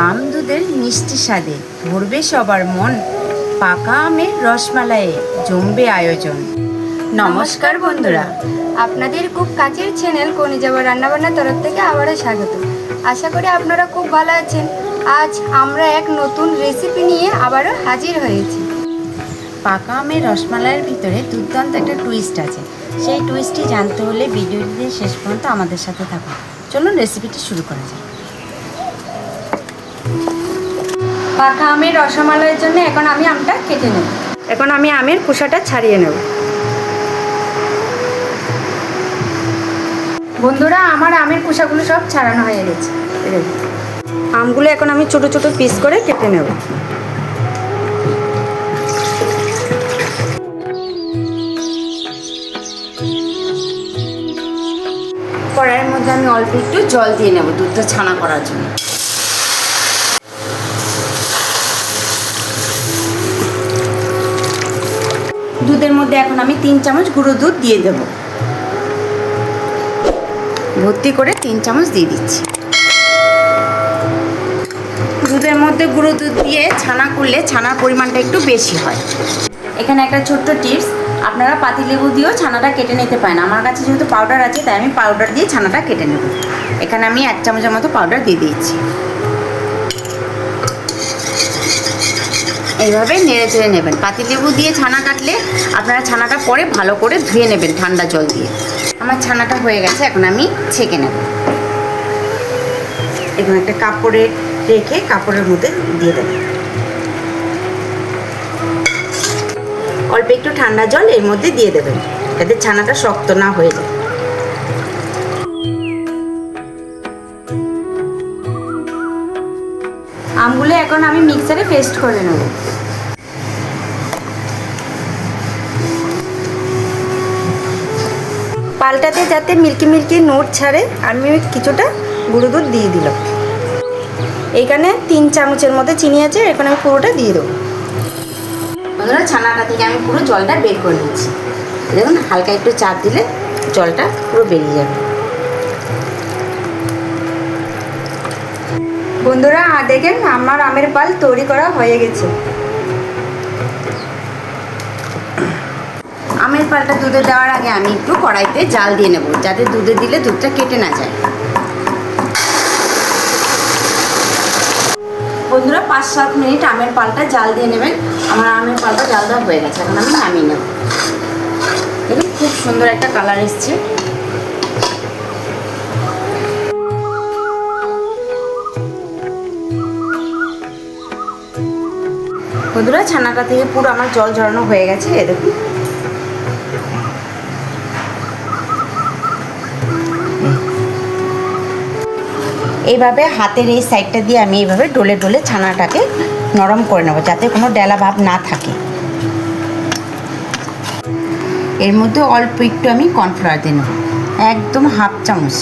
আম দুধের মিষ্টি স্বাদে ভরবে সবার মন, পাকা আমের রসমালাইয়ে জমবে আয়োজন। নমস্কার বন্ধুরা, আপনাদের খুব কাছের চ্যানেল কনিজাবা রান্নাবান্নার তরফ থেকে আবারও স্বাগত। আশা করি আপনারা খুব ভালো আছেন। আজ আমরা এক নতুন রেসিপি নিয়ে আবারও হাজির হয়েছি। পাকা আমের রসমালাইয়ের ভিতরে দুর্দান্ত একটা টুইস্ট আছে। সেই টুইস্টটি জানতে হলে ভিডিওটি শেষ পর্যন্ত আমাদের সাথে থাকুন। চলুন রেসিপিটি শুরু করা যাক। পাকা আমের রসমালাইয়ের জন্য এখন আমি আমটা কেটে নেব। এখন আমি আমের খোসাটা ছাড়িয়ে নেব। বন্ধুরা, আমার আমের খোসাগুলো সব ছাড়ানো হয়ে গেছে। আমগুলো এখন আমি ছোট ছোট পিস করে কেটে নেব। কড়াইয়ের মধ্যে আমি অল্প একটু জল দিয়ে নেব দুধটা ছানা করার জন্য। দুধের মধ্যে এখন আমি 3 চামচ গুঁড়ো দুধ দিয়ে দেব। ভর্তি করে 3 চামচ দিয়ে দিচ্ছি। দুধের মধ্যে গুঁড়ো দুধ দিয়ে ছানা করলে ছানার পরিমাণটা একটু বেশি হয়। এখানে একটা ছোট্ট টিপস, আপনারা পাতিলেবু দিয়েও ছানাটা কেটে নিতে পারেন। আমার কাছে যেহেতু পাউডার আছে তাই আমি পাউডার দিয়ে ছানাটা কেটে নেব। এখানে আমি 1 চামচের মতো পাউডার দিয়ে দিয়েছি। এইভাবে নেড়ে চেড়ে নেবেন। পাতিলেবু দিয়ে ছানা কাটলে আপনারা ছানাটা পরে ভালো করে ধুয়ে নেবেন ঠান্ডা জল দিয়ে। আমার ছানাটা হয়ে গেছে, এখন আমি ছেঁকে নেব। এখন একটা কাপড়ে রেখে কাপড়ের মধ্যে দিয়ে দেব। অল্প একটু ঠান্ডা জল এর মধ্যে দিয়ে দেবেন যাতে ছানাটা শক্ত না হয়ে যায়। আমগুলো এখন আমি মিক্সারে পেস্ট করে নেব। পাল্টাতে যাতে মিল্কি মিল্কি নোট ছাড়ে আমি কিছুটা গুঁড়ো দুধ দিয়ে দিলাম। এইখানে 3 চামচের মতো চিনি আছে, এখন আমি পুরোটা দিয়ে দেবো। বন্ধুরা, ছানাটা থেকে আমি পুরো জলটা বের করে নিচ্ছি। দেখুন, হালকা একটু চাপ দিলে জলটা পুরো বেরিয়ে যাবে। বন্ধুরা, দেখেন আমার আমের পাল তৈরি করা হয়ে গেছে। আমের পালটা দুধে দেওয়ার আগে আমি একটু কড়াইতে জাল দিয়ে নেব যাতে দুধে দিলে দুধটা কেটে না যায়। বন্ধুরা, 5-7 মিনিট আমের পালটা জাল দিয়ে নেবেন। আমার আমের পালটা জাল দেওয়া হয়ে গেছে, এখন আমি নামিয়ে নেব। দেখুন, খুব সুন্দর একটা কালার এসছে। বন্ধুরা, ছানাটা থেকে পুরো আমার জল ঝরানো হয়ে গেছে। এ দেখুন, এইভাবে হাতের এই সাইডটা দিয়ে আমি এইভাবে ডলে ডলে ছানাটাকে নরম করে নেব যাতে কোনো ডেলা ভাব না থাকে। এর মধ্যে অল্প একটু আমি কর্নফ্লাওয়ার দিয়ে নেব, একদম 1/2 চামচ।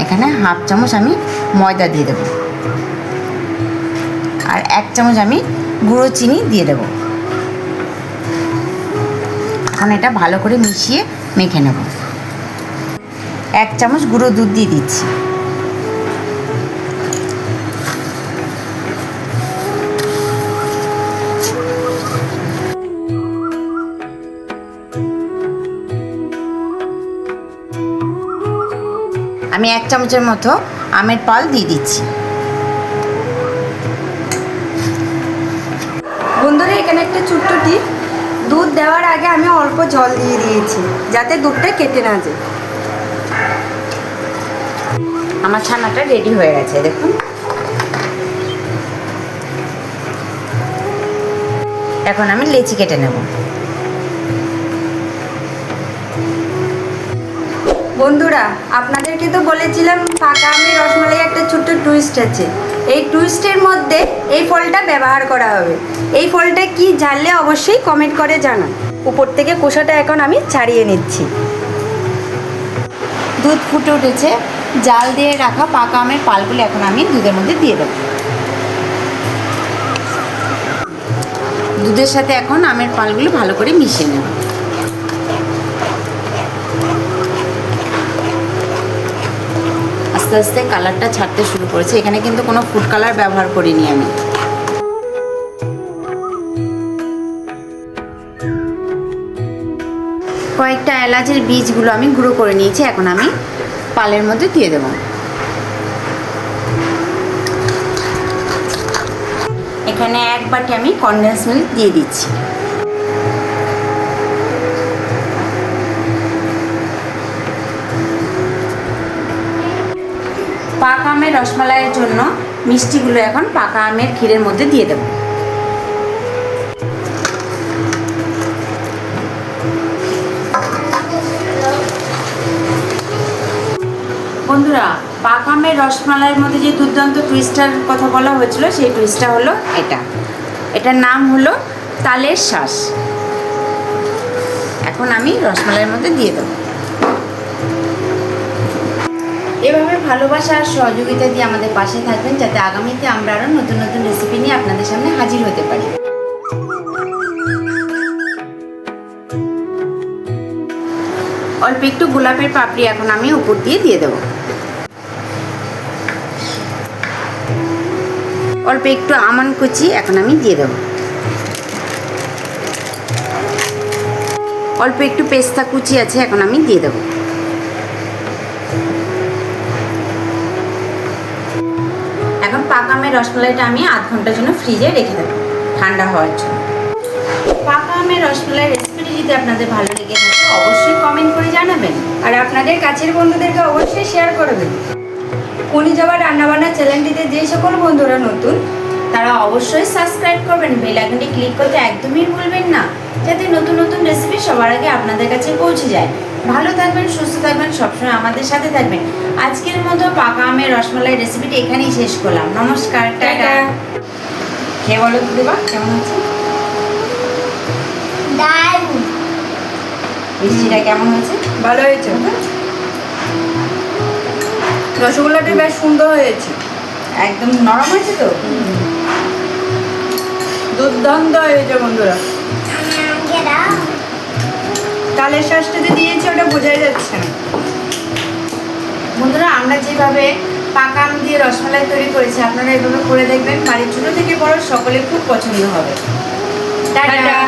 এখানে 1/2 চামচ আমি ময়দা দিয়ে দেব, আর 1 চামচ আমি গুঁড়ো চিনি দিয়ে দেব। এখন এটা ভালো করে মিশিয়ে মেখে নেব। 1 চামচ গুঁড়ো দুধ দিয়ে দিচ্ছি। আমি 1 চামচের মতো আমের পাল দিয়ে দিচ্ছি। বন্ধুরা, এখানে একটা ছোট্ট টিপ, দুধ দেওয়ার আগে আমি অল্প জল দিয়ে দিয়েছি যাতে দুধটা কেটে না যায়। আমার ছানাটা রেডি হয়ে গেছে, দেখুন। এখন আমি লেচি কেটে নেব। বন্ধুরা, আপনাদেরকে তো বলেছিলাম পাকা আমের রসমালাই একটা ছোট্ট টুইস্ট আছে। এই টুইস্টের মধ্যে এই ফলটা ব্যবহার করা হবে। এই ফলটা কি জানলে অবশ্যই কমেন্ট করে জানান। উপর থেকে খোসাটা এখন আমি ছাড়িয়ে নিচ্ছি। দুধ ফুটে উঠেছে, জাল দিয়ে রাখা পাকা আমের পালগুলো এখন আমি দুধের মধ্যে দিয়ে দেব। দুধের সাথে এখন আমের পালগুলো ভালো করে মিশিয়ে নেব। আস্তে আস্তে কালারটা ছাড়তে শুরু করেছে। এখানে কিন্তু কোনো ফুড কালার ব্যবহার করিনি আমি। কয়েকটা এলাচের বীজগুলো আমি গুঁড়ো করে নিয়েছি, এখন আমি পালের মধ্যে দিয়ে দেবো। এখানে 1 বাটি আমি কনডেন্স মিল্ক দিয়ে দিচ্ছি। পাকা আমের রসমালাইয়ের জন্য মিষ্টিগুলো এখন পাকা আমের ক্ষীরের মধ্যে দিয়ে দেব। বন্ধুরা, পাকা আমের রসমালাইয়ের মধ্যে যে দুর্দান্ত টুইস্টার কথা বলা হয়েছিল, সেই টুইস্টটা হলো এটার নাম হলো তালের শ্বাস। এখন আমি রসমালাইয়ের মধ্যে দিয়ে দেবো। এভাবে ভালোবাসা আর সহযোগিতা দিয়ে আমাদের পাশে থাকবেন, যাতে আগামীতে আমরা আরও নতুন নতুন রেসিপি নিয়ে আপনাদের সামনে হাজির হতে পারি। অল্প একটু গোলাপের পাপড়ি এখন আমি উপর দিয়ে দেবো। অল্প একটু আমন্ড কুচি এখন আমি দিয়ে দেবো। অল্প একটু পেস্তা কুচি আছে, এখন আমি দিয়ে দেবো। এখন পাকা আমের রসমালাইটা আমি আধ ঘন্টার জন্য ফ্রিজে রেখে দেবো ঠান্ডা হওয়ার জন্য। পাকা আমের রসমালাই রেসিপিটি যদি আপনাদের ভালো লেগে থাকে অবশ্যই কমেন্ট করে জানাবেন, আর আপনাদের কাছের বন্ধুদেরকে অবশ্যই শেয়ার করবেন। কুনি জবা রান্নাবান্না চ্যানেলটিতে যে সকল বন্ধুরা নতুন, তারা অবশ্যই সাবস্ক্রাইব করবেন, বেল আইকনটি ক্লিক করতে একদমই ভুলবেন না, যাতে নতুন নতুন রেসিপি সবার আগে আপনাদের কাছে পৌঁছে যায়। ভালো থাকবেন, সুস্থ থাকবেন, সবসময় আমাদের সাথে থাকবেন। আজকের মতো পাকা আমের রসমালাই রেসিপিটি এখানেই শেষ করলাম। নমস্কার, টাটা। খেয়ে বলো তো দেবা কেমন আছে? মিষ্টিটা কেমন হয়েছে? ভালো হয়েছে। রসগোল্লাটা বেশ সুন্দর হয়েছে, একদম নরম হয়েছে তো? দুর্দান্ত হয়েছে বন্ধুরা। তালের শ্বাসটা যে দিয়েছে ওটা বোঝাই যাচ্ছে না। বন্ধুরা, আমরা যেভাবে পাকা আম দিয়ে রসমালাই তৈরি করেছি, আপনারা এভাবে করে দেখবেন, বাড়ির ছোটো থেকে বড় সকলে খুব পছন্দ হবে। টাটা।